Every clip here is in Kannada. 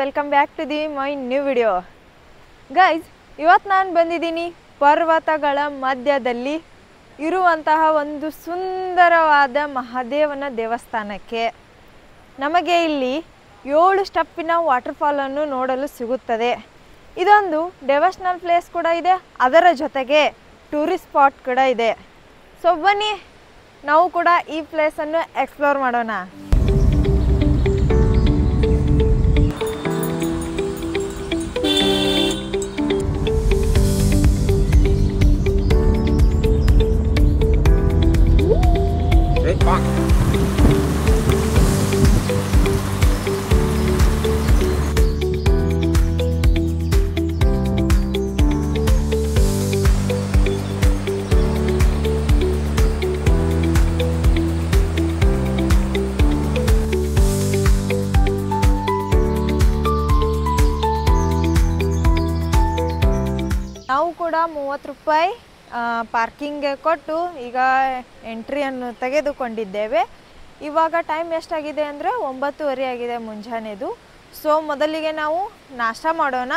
Welcome back to the my new video. Guys, ಇವತ್ತು ನಾನು ಬಂದಿದ್ದೀನಿ ಪರ್ವತಗಳ ಮಧ್ಯದಲ್ಲಿ ಇರುವಂತಹ ಒಂದು ಸುಂದರವಾದ ಮಹಾದೇವನ ದೇವಸ್ಥಾನಕ್ಕೆ. ನಮಗೆ ಇಲ್ಲಿ 7 ಸ್ಟೆಪ್ಪಿನ ವಾಟರ್ಫಾಲನ್ನು ನೋಡಲು ಸಿಗುತ್ತದೆ. ಇದೊಂದು ಡೆವೋಷನಲ್ ಪ್ಲೇಸ್ ಕೂಡ ಇದೆ, ಅದರ ಜೊತೆಗೆ ಟೂರಿಸ್ಟ್ ಸ್ಪಾಟ್ ಕೂಡ ಇದೆ. ಸೊ ಬನ್ನಿ, ನಾವು ಕೂಡ ಈ ಪ್ಲೇಸನ್ನು ಎಕ್ಸ್ಪ್ಲೋರ್ ಮಾಡೋಣ. ನಾವು ಕೂಡ 30 ರೂಪಾಯಿ ಪಾರ್ಕಿಂಗ್ಗೆ ಕೊಟ್ಟು ಈಗ ಎಂಟ್ರಿಯನ್ನು ತೆಗೆದುಕೊಂಡಿದ್ದೇವೆ. ಇವಾಗ ಟೈಮ್ ಎಷ್ಟಾಗಿದೆ ಅಂದರೆ 9:30 ಆಗಿದೆ ಮುಂಜಾನೆದು. ಸೊ ಮೊದಲಿಗೆ ನಾವು ನಾಷ್ಟ ಮಾಡೋಣ,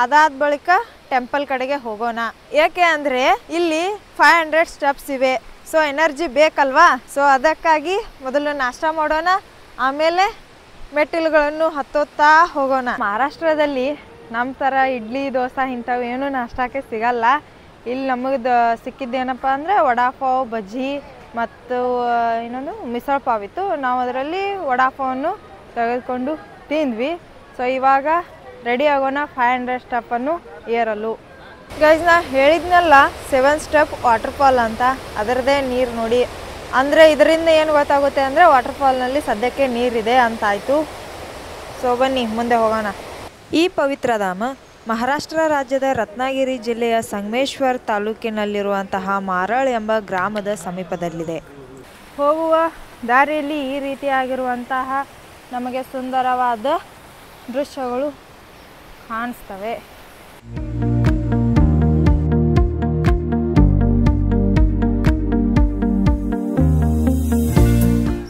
ಅದಾದ ಬಳಿಕ ಟೆಂಪಲ್ ಕಡೆಗೆ ಹೋಗೋಣ. ಏಕೆ ಅಂದರೆ ಇಲ್ಲಿ 500 ಸ್ಟೆಪ್ಸ್ ಇವೆ. ಸೊ ಎನರ್ಜಿ ಬೇಕಲ್ವಾ, ಸೊ ಅದಕ್ಕಾಗಿ ಮೊದಲು ನಾಷ್ಟ ಮಾಡೋಣ, ಆಮೇಲೆ ಮೆಟ್ಟಿಲುಗಳನ್ನು ಹತ್ತುತ್ತಾ ಹೋಗೋಣ. ಮಹಾರಾಷ್ಟ್ರದಲ್ಲಿ ನಮ್ಮ ಥರ ಇಡ್ಲಿ ದೋಸೆ ಇಂಥವು ಏನೂ ನಾಷ್ಟಕ್ಕೆ ಸಿಗಲ್ಲ. ಇಲ್ಲಿ ನಮಗೆ ಸಿಕ್ಕಿದ್ದೇನಪ್ಪ ಅಂದರೆ ವಡಾಪಾವ್, ಬಜ್ಜಿ ಮತ್ತು ಇನ್ನೊಂದು ಮಿಸಲ್ ಪಾವ್ ಇತ್ತು. ನಾವು ಅದರಲ್ಲಿ ವಡಾಪಾವನ್ನು ತೆಗೆದುಕೊಂಡು ತಿಂದ್ವಿ. ಸೊ ಇವಾಗ ರೆಡಿ ಆಗೋಣ 500 ಸ್ಟೆಪ್ಪನ್ನು ಏರಲು. ಗೈಸ್, ನಾ ಹೇಳಿದ್ನಲ್ಲ 7 ಸ್ಟೆಪ್ ವಾಟರ್ಫಾಲ್ ಅಂತ, ಅದರದ್ದೇ ನೀರು ನೋಡಿ. ಅಂದರೆ ಇದರಿಂದ ಏನು ಗೊತ್ತಾಗುತ್ತೆ ಅಂದರೆ ವಾಟರ್ಫಾಲ್ನಲ್ಲಿ ಸದ್ಯಕ್ಕೆ ನೀರಿದೆ ಅಂತಾಯಿತು. ಸೊ ಬನ್ನಿ ಮುಂದೆ ಹೋಗೋಣ. ಈ ಪವಿತ್ರ ಧಾಮ ಮಹಾರಾಷ್ಟ್ರ ರಾಜ್ಯದ ರತ್ನಾಗಿರಿ ಜಿಲ್ಲೆಯ ಸಂಗಮೇಶ್ವರ್ ತಾಲೂಕಿನಲ್ಲಿರುವಂತಹ ಮಾರಳ್ ಎಂಬ ಗ್ರಾಮದ ಸಮೀಪದಲ್ಲಿದೆ. ಹೋಗುವ ದಾರಿಯಲ್ಲಿ ಈ ರೀತಿಯಾಗಿರುವಂತಹ ನಮಗೆ ಸುಂದರವಾದ ದೃಶ್ಯಗಳು ಕಾಣಿಸ್ತವೆ.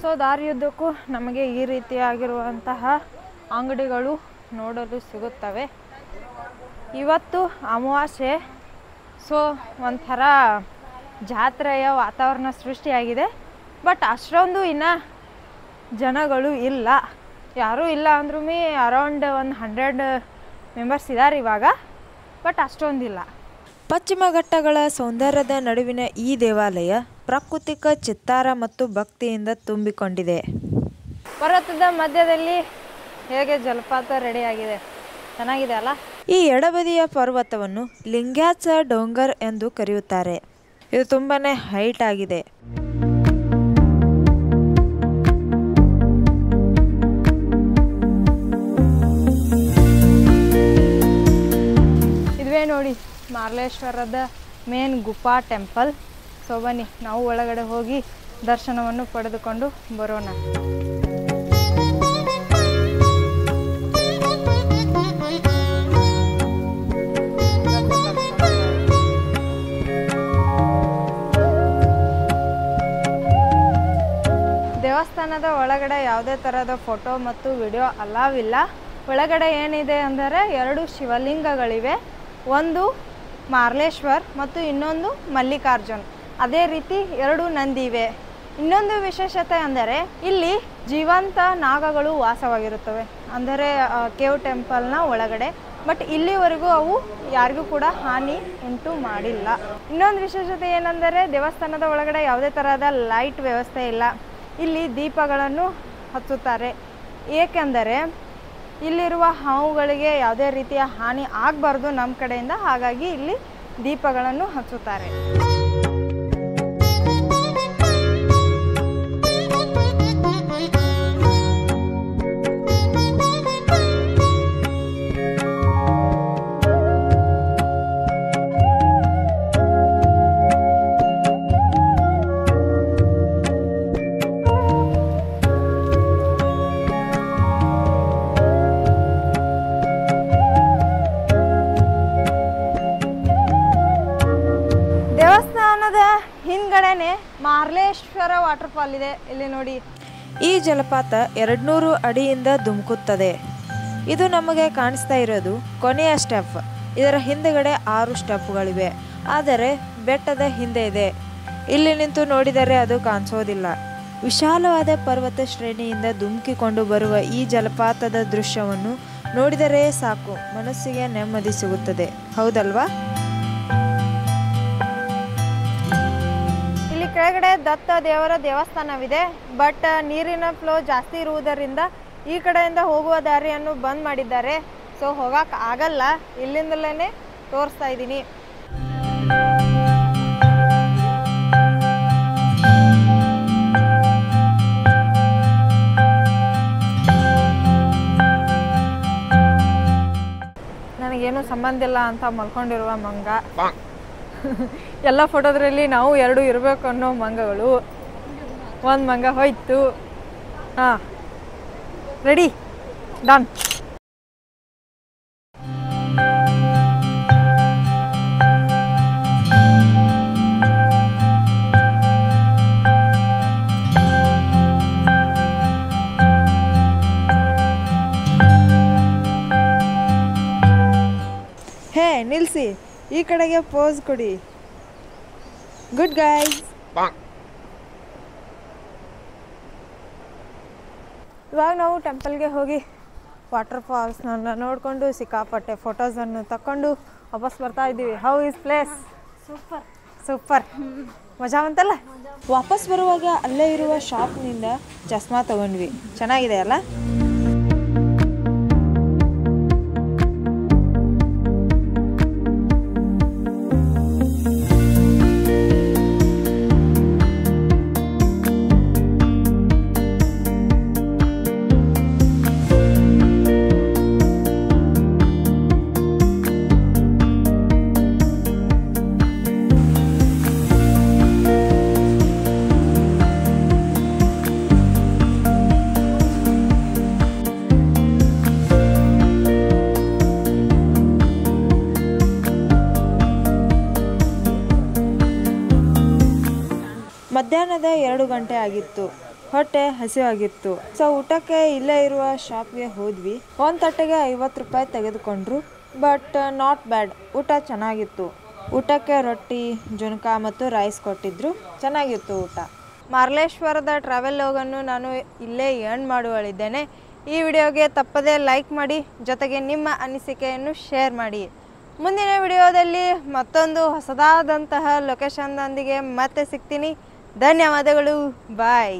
ಸೊ ದಾರಿಯುದ್ದಕ್ಕೂ ನಮಗೆ ಈ ರೀತಿಯಾಗಿರುವಂತಹ ಅಂಗಡಿಗಳು ನೋಡಲು ಸಿಗುತ್ತವೆ. ಇವತ್ತು ಅಮಾವಾಸ್ಯೆ, ಸೊ ಒಂಥರ ಜಾತ್ರೆಯ ವಾತಾವರಣ ಸೃಷ್ಟಿಯಾಗಿದೆ. ಬಟ್ ಅಷ್ಟೊಂದು ಇನ್ನು ಜನಗಳು ಇಲ್ಲ, ಯಾರೂ ಇಲ್ಲ ಅಂದ್ರೂ ಅರೌಂಡ್ 100 ಮೆಂಬರ್ಸ್ ಇದ್ದಾರೆ ಇವಾಗ, ಬಟ್ ಅಷ್ಟೊಂದಿಲ್ಲ. ಪಶ್ಚಿಮ ಘಟ್ಟಗಳ ಸೌಂದರ್ಯದ ನಡುವಿನ ಈ ದೇವಾಲಯ ಪ್ರಾಕೃತಿಕ ಚಿತ್ತಾರ ಮತ್ತು ಭಕ್ತಿಯಿಂದ ತುಂಬಿಕೊಂಡಿದೆ. ಪರ್ವತದ ಮಧ್ಯದಲ್ಲಿ ಹೇಗೆ ಜಲಪಾತ ರೆಡಿಯಾಗಿದೆ, ಚೆನ್ನಾಗಿದೆ ಅಲ್ಲ. ಈ ಎಡಬದಿಯ ಪರ್ವತವನ್ನು ಲಿಂಗ್ಯಾಚ ಡೋಂಗರ್ ಎಂದು ಕರೆಯುತ್ತಾರೆ. ಇದು ತುಂಬಾನೇ ಹೈಟ್ ಆಗಿದೆ. ಇದುವೇ ನೋಡಿ ಮಾರ್ಲೇಶ್ವರದ ಮೇನ್ ಗುಫಾ ಟೆಂಪಲ್. ಸೊ ಬನ್ನಿ, ನಾವು ಒಳಗಡೆ ಹೋಗಿ ದರ್ಶನವನ್ನು ಪಡೆದುಕೊಂಡು ಬರೋಣ. ದೇವಸ್ಥಾನದ ಒಳಗಡೆ ಯಾವುದೇ ಥರದ ಫೋಟೋ ಮತ್ತು ವಿಡಿಯೋ ಅಲಾವಿಲ್ಲ. ಒಳಗಡೆ ಏನಿದೆ ಅಂದರೆ 2 ಶಿವಲಿಂಗಗಳಿವೆ, ಒಂದು ಮಾರ್ಲೇಶ್ವರ್ ಮತ್ತು ಇನ್ನೊಂದು ಮಲ್ಲಿಕಾರ್ಜುನ್. ಅದೇ ರೀತಿ 2 ನಂದಿ ಇವೆ. ಇನ್ನೊಂದು ವಿಶೇಷತೆ ಅಂದರೆ ಇಲ್ಲಿ ಜೀವಂತ ನಾಗಗಳು ವಾಸವಾಗಿರುತ್ತವೆ, ಅಂದರೆ ಕೇವ್ ಟೆಂಪಲ್ನ ಒಳಗಡೆ. ಬಟ್ ಇಲ್ಲಿವರೆಗೂ ಅವು ಯಾರಿಗೂ ಕೂಡ ಹಾನಿ ಉಂಟು ಮಾಡಿಲ್ಲ. ಇನ್ನೊಂದು ವಿಶೇಷತೆ ಏನೆಂದರೆ ದೇವಸ್ಥಾನದ ಒಳಗಡೆ ಯಾವುದೇ ಥರದ ಲೈಟ್ ವ್ಯವಸ್ಥೆ ಇಲ್ಲ. ಇಲ್ಲಿ ದೀಪಗಳನ್ನು ಹಚ್ಚುತ್ತಾರೆ, ಏಕೆಂದರೆ ಇಲ್ಲಿರುವ ಹಾವುಗಳಿಗೆ ಯಾವುದೇ ರೀತಿಯ ಹಾನಿ ಆಗಬಾರ್ದು ನಮ್ಮ ಕಡೆಯಿಂದ, ಹಾಗಾಗಿ ಇಲ್ಲಿ ದೀಪಗಳನ್ನು ಹಚ್ಚುತ್ತಾರೆ. ಹಿಂದ್ಗಡೆನೆ ಮಾರ್ಲೇಶ್ವರ ವಾಟರ್ಫಾಲ್ ಇದೆ, ಇಲ್ಲಿ ನೋಡಿ. ಈ ಜಲಪಾತ 200 ಅಡಿಯಿಂದ ಧುಮುಕುತ್ತದೆ. ಇದು ನಮಗೆ ಕಾಣಿಸ್ತಾ ಇರೋದು ಕೊನೆಯ ಸ್ಟೆಪ್. ಇದರ ಹಿಂದೆಗಡೆ 6 ಸ್ಟೆಪ್ಗಳಿವೆ, ಆದರೆ ಬೆಟ್ಟದ ಹಿಂದೆ ಇದೆ. ಇಲ್ಲಿ ನಿಂತು ನೋಡಿದರೆ ಅದು ಕಾಣಿಸೋದಿಲ್ಲ. ವಿಶಾಲವಾದ ಪರ್ವತ ಶ್ರೇಣಿಯಿಂದ ಧುಮುಕಿಕೊಂಡು ಬರುವ ಈ ಜಲಪಾತದ ದೃಶ್ಯವನ್ನು ನೋಡಿದರೆ ಸಾಕು, ಮನಸ್ಸಿಗೆ ನೆಮ್ಮದಿ ಸಿಗುತ್ತದೆ, ಹೌದಲ್ವಾ? ಇಲ್ಲಿ ಕೆಳಗಡೆ ದತ್ತ ದೇವರ ದೇವಸ್ಥಾನವಿದೆ. ಬಟ್ ನೀರಿನ ಫ್ಲೋ ಜಾಸ್ತಿ ಇರುವುದರಿಂದ ಈ ಕಡೆಯಿಂದ ಹೋಗುವ ದಾರಿಯನ್ನು ಬಂದ್ ಮಾಡಿದ್ದಾರೆ. ಸೊ ಹೋಗಕ್ಕೆ ಆಗಲ್ಲ, ಇಲ್ಲಿಂದಲೇ ತೋರಿಸ್ತಾ ಇದ್ದೀನಿ. ನನಗೇನು ಸಂಬಂಧ ಇಲ್ಲ ಅಂತ ಮಲ್ಕೊಂಡಿರುವ ಮಂಗ. ಎಲ್ಲ ಫೋಟೋದ್ರಲ್ಲಿ ನಾವು 2 ಇರಬೇಕು ಅನ್ನೋ ಮಂಗಗಳು. ಒಂದು ಮಂಗ ಹೋಯ್ತು. ಹಾಂ, ರೆಡಿ, ಡನ್. ಹೇ ನಿಲ್ಸಿ, ಈ ಕಡೆಗೆ ಪೋಸ್ ಕೊಡಿ. Good guys. ಇವಾಗ ನಾವು ಟೆಂಪಲ್ಗೆ ಹೋಗಿ ವಾಟರ್ ಫಾಲ್ಸ್ನ ನೋಡಿಕೊಂಡು ಸಿಕ್ಕಾಪಟ್ಟೆ ಫೋಟೋಸನ್ನು ತಕ್ಕೊಂಡು ವಾಪಸ್ ಬರ್ತಾ ಇದ್ದೀವಿ. How is place? Super super, ಮಜಾ ಬಂತಲ್ಲ. ವಾಪಸ್ ಬರುವಾಗ ಅಲ್ಲೇ ಇರುವ ಶಾಪ್ನಿಂದ ಚಸ್ಮಾ ತಗೊಂಡ್ವಿ. ಚೆನ್ನಾಗಿದೆ ಅಲ್ಲ? ಮಧ್ಯಾಹ್ನದ 2 ಗಂಟೆ ಆಗಿತ್ತು. ಹೊಟ್ಟೆ ಹಸಿವಾಗಿತ್ತು. ಸೊ ಊಟಕ್ಕೆ ಇಲ್ಲೇ ಇರುವ ಶಾಪ್ಗೆ ಹೋದ್ವಿ. ಒಂದು ತಟ್ಟೆಗೆ 50 ರೂಪಾಯಿ ತೆಗೆದುಕೊಂಡ್ರು. ಬಟ್ ನಾಟ್ ಬ್ಯಾಡ್, ಊಟ ಚೆನ್ನಾಗಿತ್ತು. ಊಟಕ್ಕೆ ರೊಟ್ಟಿ, ಜುನ್ಕ ಮತ್ತು ರೈಸ್ ಕೊಟ್ಟಿದ್ರು. ಚೆನ್ನಾಗಿತ್ತು ಊಟ. ಮಾರ್ಲೇಶ್ವರದ ಟ್ರಾವೆಲ್ ಲಾಗನ್ನು ನಾನು ಇಲ್ಲೇ ಎಂಡ್ ಮಾಡುವಳಿದ್ದೇನೆ. ಈ ವಿಡಿಯೋಗೆ ತಪ್ಪದೇ ಲೈಕ್ ಮಾಡಿ, ಜೊತೆಗೆ ನಿಮ್ಮ ಅನಿಸಿಕೆಯನ್ನು ಶೇರ್ ಮಾಡಿ. ಮುಂದಿನ ವಿಡಿಯೋದಲ್ಲಿ ಮತ್ತೊಂದು ಹೊಸದಾದಂತಹ ಲೊಕೇಶನ್ನೊಂದಿಗೆ ಮತ್ತೆ ಸಿಗ್ತೀನಿ. ಧನ್ಯವಾದಗಳು. ಬಾಯ್.